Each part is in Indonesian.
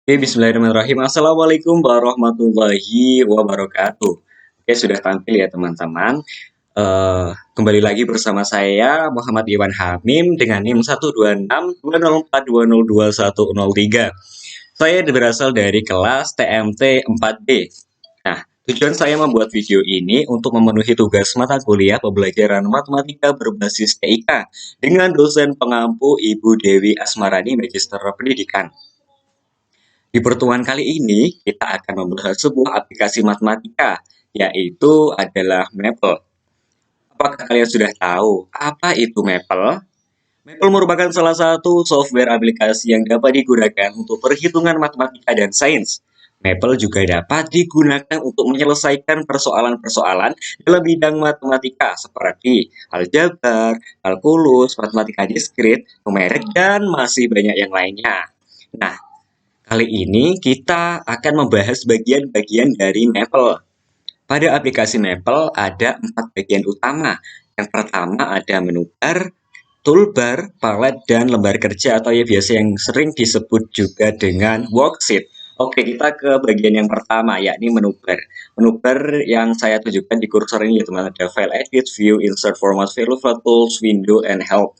Oke, bismillahirrahmanirrahim. Assalamualaikum warahmatullahi wabarakatuh. Oke, sudah tampil ya teman-teman. Kembali lagi bersama saya Muhammad Iwan Hamim dengan NIM 12620420103. Saya berasal dari kelas TMT 4B. Nah, tujuan saya membuat video ini untuk memenuhi tugas mata kuliah pembelajaran matematika berbasis TIK dengan dosen pengampu Ibu Dewi Asmarani, Magister Pendidikan. Di pertemuan kali ini, kita akan membahas sebuah aplikasi matematika, yaitu adalah Maple. Apakah kalian sudah tahu apa itu Maple? Maple merupakan salah satu software aplikasi yang dapat digunakan untuk perhitungan matematika dan sains. Maple juga dapat digunakan untuk menyelesaikan persoalan-persoalan dalam bidang matematika seperti aljabar, kalkulus, matematika diskrit, numerik, dan masih banyak yang lainnya. Nah, kali ini kita akan membahas bagian-bagian dari Maple. Pada aplikasi Maple ada 4 bagian utama. Yang pertama ada menu bar, toolbar, palet, dan lembar kerja atau ya biasa yang sering disebut juga dengan worksheet. Oke, kita ke bagian yang pertama, yakni menu bar. Menu bar yang saya tunjukkan di kursor ini ya teman-teman, ada file edit, view, insert, format, value, tools, window, and help.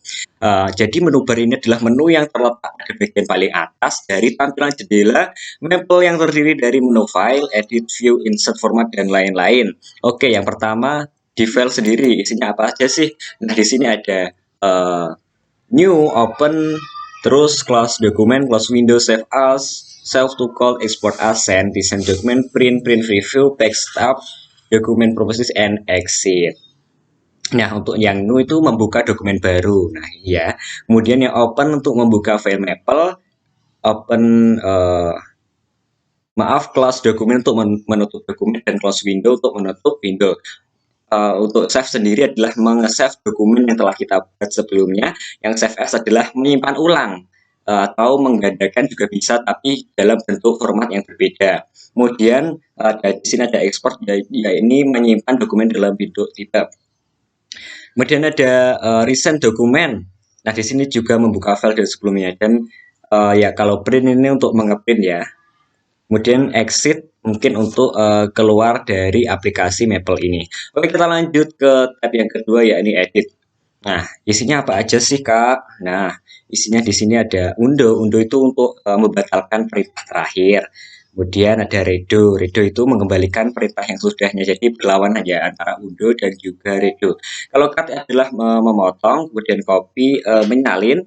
Jadi menu bar ini adalah menu yang terletak di bagian paling atas dari tampilan jendela Maple yang terdiri dari menu file, edit, view, insert, format, dan lain-lain. Oke, yang pertama di file sendiri isinya apa aja sih? Nah, di sini ada new, open, terus close dokumen, close window, save as, save to call, export as, send, design document, print, print review, text tab, dokumen properties, and exit. Nah, untuk yang new itu membuka dokumen baru. Nah, ya. Kemudian yang open untuk membuka file Maple, open close dokumen untuk menutup dokumen, dan close window untuk menutup window. Untuk save sendiri adalah meng-save dokumen yang telah kita buat sebelumnya. Yang save as adalah menyimpan ulang atau menggandakan juga bisa, tapi dalam bentuk format yang berbeda. Kemudian di sini ada export, ya ini menyimpan dokumen dalam bentuk TIFF. Kemudian ada recent dokumen. Nah, di sini juga membuka file dari sebelumnya, dan ya kalau print ini untuk mengeprint ya. Kemudian exit mungkin untuk keluar dari aplikasi Maple ini. Oke, kita lanjut ke tab yang kedua, yakni edit. Nah, isinya apa aja sih, Kak? Nah, isinya di sini ada undo. Undo itu untuk membatalkan perintah terakhir. Kemudian ada redo. Redo itu mengembalikan perintah yang sudahnya. Jadi berlawanan ya antara undo dan juga redo. Kalau cut adalah memotong, kemudian copy, menyalin,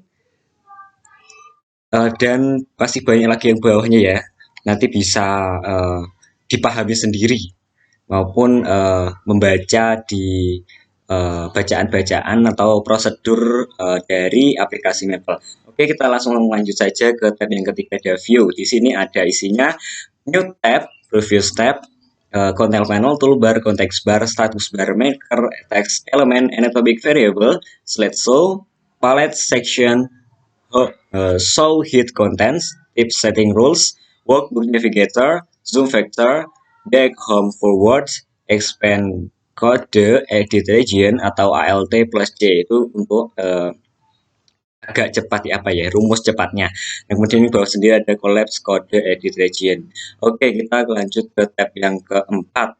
dan masih banyak lagi yang bawahnya ya. Nanti bisa dipahami sendiri maupun membaca di bacaan-bacaan atau prosedur dari aplikasi Maple. Oke, kita langsung lanjut saja ke tab yang ketiga, ada view. Di sini ada isinya new tab, previous tab, content panel, toolbar, context bar, status bar, maker, text element, anatomic variable, slideshow, palette section, show hid contents, tip setting rules, workbook navigator, zoom factor, back home forward, expand kode, edit region atau ALT plus J itu untuk agak cepat ya, apa ya, rumus cepatnya. Nah, kemudian di bawah sendiri ada collapse kode edit region. Oke, kita lanjut ke tab yang keempat.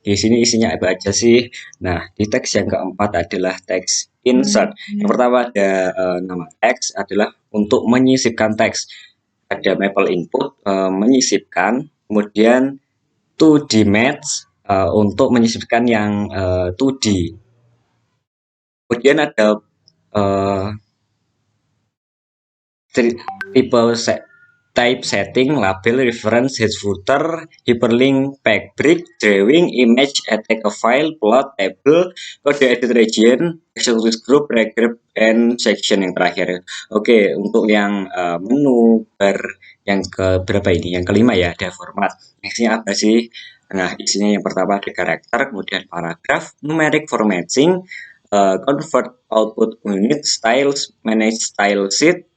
Di sini isinya apa aja sih? Nah, di teks yang keempat adalah teks insert. Yang pertama ada nama teks adalah untuk menyisipkan teks. Ada Maple input, menyisipkan, kemudian 2D match, untuk menyisipkan yang 2D. Kemudian ada tipe type setting, label, reference, head footer, hyperlink, peg break, drawing, image, attack a file, plot, table, kode edit region, executive group, paragraph, and section yang terakhir. Oke, untuk yang menu bar yang ke berapa ini? Yang kelima ya, ada format. Isinya apa sih? Nah, isinya yang pertama ada karakter, kemudian paragraf, numeric formatting, convert output unit, styles, manage style sheet,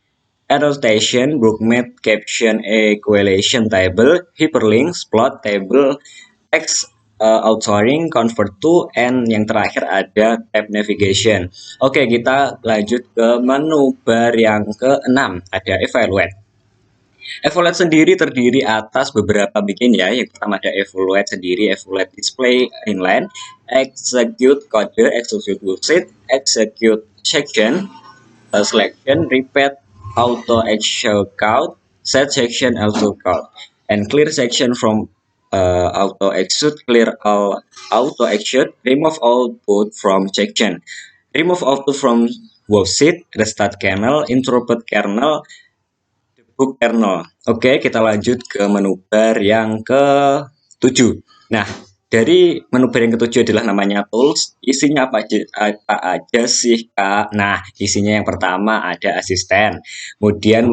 annotation, bookmark, caption, equation table, hyperlinks, plot table, text authoring, convert to, and yang terakhir ada tab navigation. Oke, kita lanjut ke menu bar yang ke-6, ada evaluate. Evaluate sendiri terdiri atas beberapa bagian ya. Yang pertama ada evaluate sendiri, evaluate display inline, execute kode, execute worksheet, execute section, selection, repeat, auto execute, set section auto count, and clear section from auto execute, clear all auto execute, remove output from section, remove output from worksheet, restart kernel, interrupt kernel, debug kernel. Oke, kita lanjut ke menu bar yang ke-7. Nah, dari menu bar yang ke-7 adalah namanya tools. Isinya apa aja sih, Kak? Nah, isinya yang pertama ada asisten, kemudian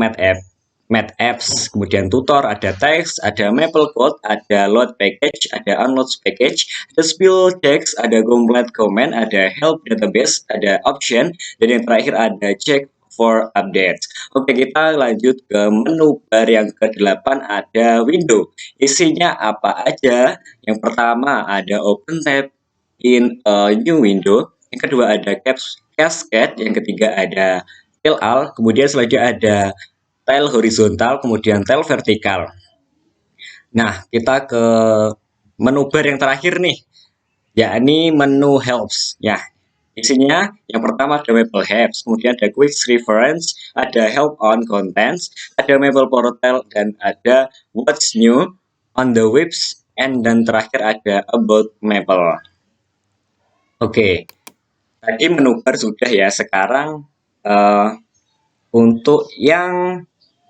Math apps, kemudian tutor, ada text, ada maple code, ada load package, ada unload package, ada spill text, ada complete comment, ada help database, ada option, dan yang terakhir ada check for update. Oke, kita lanjut ke menu bar yang ke-8, ada window. Isinya apa aja? Yang pertama ada open tab in a new window. Yang kedua ada cascade. Yang ketiga ada fill all. Kemudian selanjutnya ada tile horizontal, kemudian tile vertikal. Nah, kita ke menu bar yang terakhir nih, yakni menu helps. Ya, isinya yang pertama ada Maple Helps, kemudian ada Quick Reference, ada Help on Contents, ada Maple Portal, dan ada What's New on the Webs, dan terakhir ada About Maple. Oke, tadi menu bar sudah ya. Sekarang untuk yang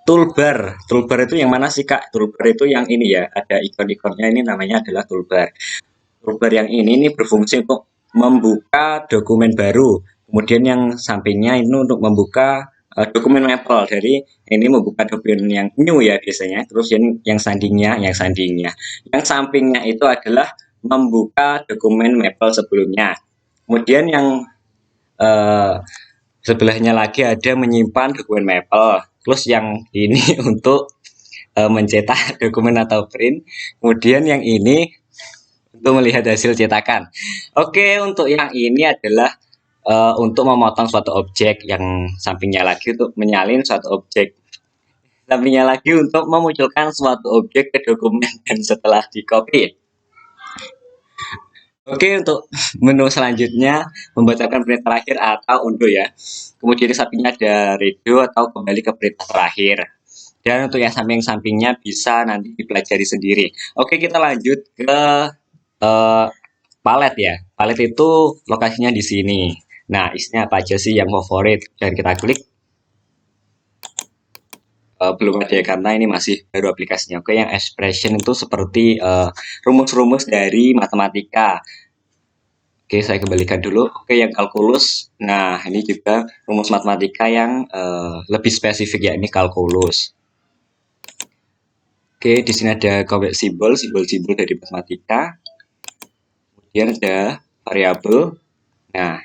toolbar itu yang mana sih, Kak? Toolbar itu yang ini ya, ada ikon-ikonnya, ini namanya adalah toolbar. Toolbar yang ini berfungsi untuk membuka dokumen baru. Kemudian yang sampingnya ini untuk membuka dokumen Maple. Jadi ini membuka dokumen yang new ya biasanya. Terus yang sandingnya. Yang sampingnya itu adalah membuka dokumen Maple sebelumnya. Kemudian yang eh, sebelahnya lagi ada menyimpan dokumen Maple. Terus yang ini untuk mencetak dokumen atau print. Kemudian yang ini untuk melihat hasil cetakan. Oke, untuk yang ini adalah untuk memotong suatu objek, yang sampingnya lagi untuk menyalin suatu objek, sampingnya lagi untuk memunculkan suatu objek ke dokumen dan setelah di copy. Oke, untuk menu selanjutnya membacakan perintah terakhir atau undo ya. Kemudian di sampingnya ada redo atau kembali ke perintah terakhir. Dan untuk yang samping-sampingnya bisa nanti dipelajari sendiri. Oke, kita lanjut ke palet ya. Palet itu lokasinya di sini. Nah, isinya apa aja sih yang favorit? Dan kita klik. Belum ada ya, karena ini masih baru aplikasinya. Oke, yang expression itu seperti rumus-rumus dari matematika. Oke, saya kembalikan dulu. Oke, yang kalkulus. Nah, ini juga rumus matematika yang lebih spesifik, ya, ini kalkulus. Oke, di sini ada simbol dari matematika. Kemudian ada variabel. Nah,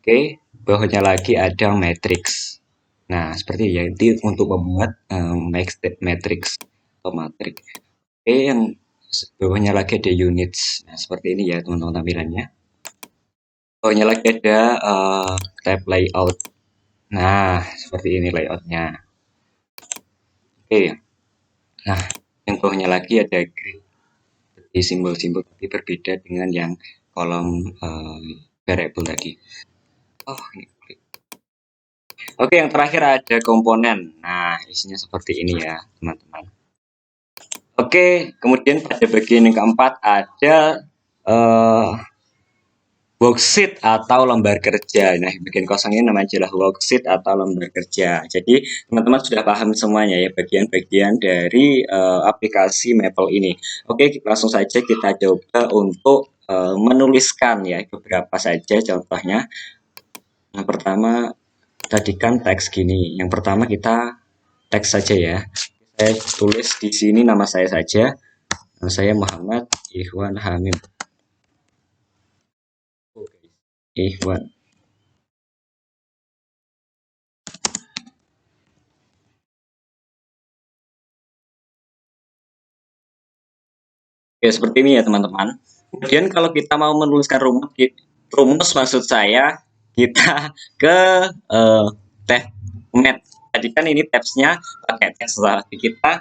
oke, bawahnya lagi ada matrix. Nah, seperti ya, itu untuk membuat matrix atau matrix. Oke, yang bawahnya lagi ada units. Nah, seperti ini ya teman-teman tampilannya. Bawahnya lagi ada tab layout. Nah, seperti ini layoutnya. Oke, nah yang bawahnya lagi ada grid. Jadi simbol-simbol tapi berbeda dengan yang kolom variable tadi. Oh, ini. Oke, yang terakhir ada komponen. Nah, isinya seperti ini ya, teman-teman. Oke, kemudian pada bagian yang keempat ada worksheet atau lembar kerja. Nah, bagian kosong ini namanya adalah worksheet atau lembar kerja. Jadi, teman-teman sudah paham semuanya ya bagian-bagian dari aplikasi Maple ini. Oke, langsung saja kita coba untuk menuliskan ya beberapa saja contohnya. Yang pertama, tadi kan teks gini. Yang pertama kita teks saja ya. Saya tulis di sini nama saya saja. Nama saya Muhammad Ikhwan Hamim. Ikhwan. Oke, seperti ini ya teman-teman. Kemudian kalau kita mau menuliskan rumus maksud saya kita ke tab mat. tadi kan ini tabsnya pakai teks, tapi kita